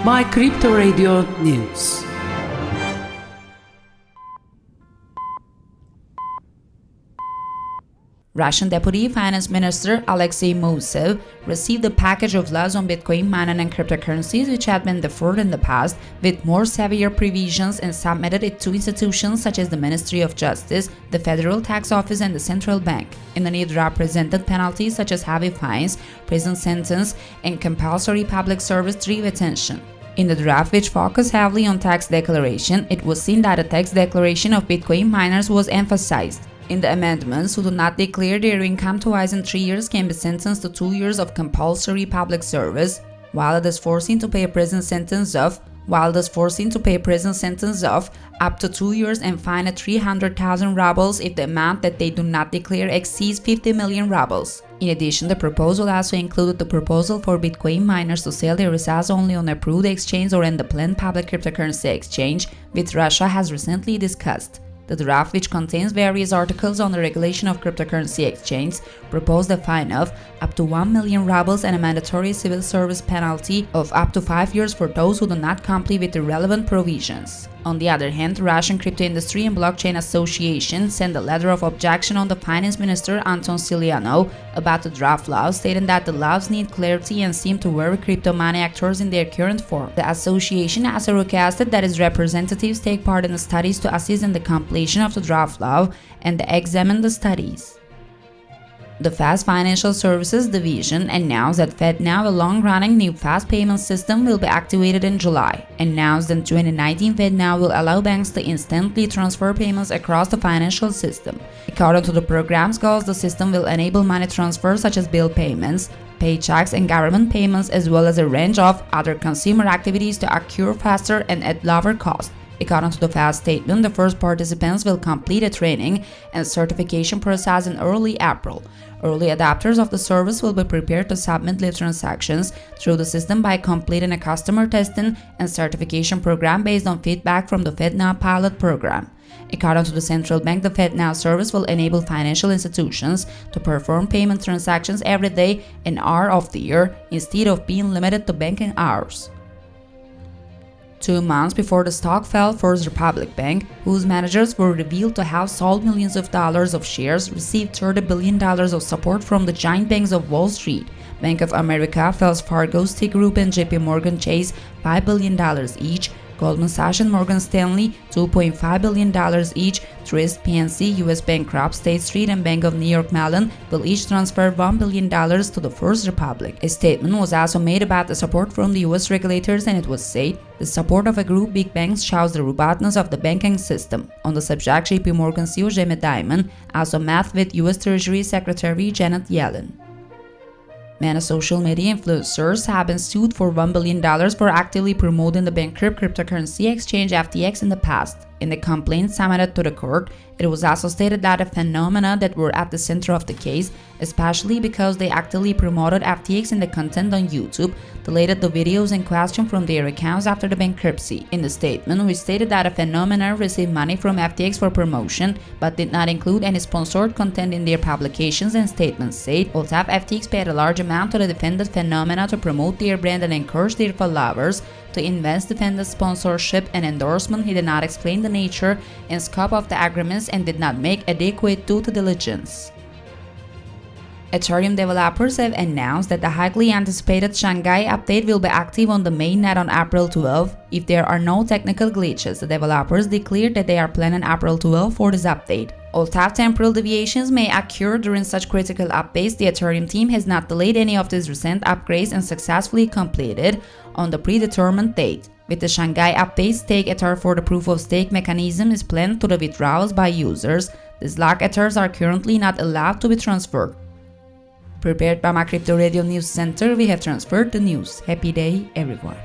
My Crypto Radio News. Russian Deputy Finance Minister Alexei Moisev received a package of laws on Bitcoin mining and cryptocurrencies which had been deferred in the past, with more severe provisions, and submitted it to institutions such as the Ministry of Justice, the Federal Tax Office, and the Central Bank. In the new draft presented penalties such as heavy fines, prison sentence, and compulsory public service drew attention. In the draft, which focused heavily on tax declaration, it was seen that the tax declaration of Bitcoin miners was emphasized. In the amendments, who do not declare their income twice in 3 years can be sentenced to 2 years of compulsory public service, while it is forcing to pay a prison sentence of up to 2 years and fine at 300,000 rubles if the amount that they do not declare exceeds 50 million rubles. In addition, the proposal also included the proposal for Bitcoin miners to sell their results only on approved exchange or in the planned public cryptocurrency exchange, which Russia has recently discussed. The draft, which contains various articles on the regulation of cryptocurrency exchanges, proposed a fine of up to 1 million rubles and a mandatory civil service penalty of up to 5 years for those who do not comply with the relevant provisions. On the other hand, the Russian Crypto Industry and Blockchain Association sent a letter of objection on the Finance Minister Anton Siliano about the draft laws, stating that the laws need clarity and seem to worry crypto money actors in their current form. The association also requested that its representatives take part in the studies to assist in the completion of the draft law and examine the studies. The Fast Financial Services Division announced that FedNow, a long-running new fast payment system, will be activated in July. Announced in 2019, FedNow will allow banks to instantly transfer payments across the financial system. According to the program's goals, the system will enable money transfers such as bill payments, paychecks, and government payments, as well as a range of other consumer activities to occur faster and at lower cost. According to the FAST statement, the first participants will complete a training and certification process in early April. Early adopters of the service will be prepared to submit live transactions through the system by completing a customer testing and certification program based on feedback from the FedNow pilot program. According to the central bank, the FedNow service will enable financial institutions to perform payment transactions every day and hour of the year instead of being limited to banking hours. 2 months before the stock fell, First Republic Bank, whose managers were revealed to have sold millions of dollars of shares, received $30 billion of support from the giant banks of Wall Street. Bank of America, Wells Fargo, Citigroup, and JP Morgan Chase $5 billion each, Goldman Sachs and Morgan Stanley $2.5 billion each, Truist, PNC, US Bancorp, State Street, and Bank of New York Mellon will each transfer $1 billion to the First Republic. A statement was also made about the support from the US regulators, and it was said, the support of a group big banks shows the robustness of the banking system. On the subject, JP Morgan CEO Jamie Dimon also met with US Treasury Secretary Janet Yellen. Many social media influencers have been sued for $1 billion for actively promoting the bankrupt cryptocurrency exchange FTX in the past. In the complaint submitted to the court, it was also stated that the phenomena that were at the center of the case, especially because they actively promoted FTX in the content on YouTube, deleted the videos in question from their accounts after the bankruptcy. In the statement, we stated that the phenomena received money from FTX for promotion, but did not include any sponsored content in their publications, and statements said, although FTX paid a large amount to the defended phenomena to promote their brand and encourage their followers to invest defended sponsorship and endorsement, he did not explain the nature and scope of the agreements and did not make adequate due diligence. Ethereum developers have announced that the highly anticipated Shanghai update will be active on the mainnet on April 12 if there are no technical glitches. The developers declared that they are planning April 12 for this update. Although temporal deviations may occur during such critical updates, the Ethereum team has not delayed any of these recent upgrades and successfully completed on the predetermined date. With the Shanghai update, Stake Ether for the proof-of-stake mechanism is planned to the withdrawals by users. These locked Ethers are currently not allowed to be transferred. Prepared by my Crypto Radio News Center, we have transferred the news. Happy day, everyone.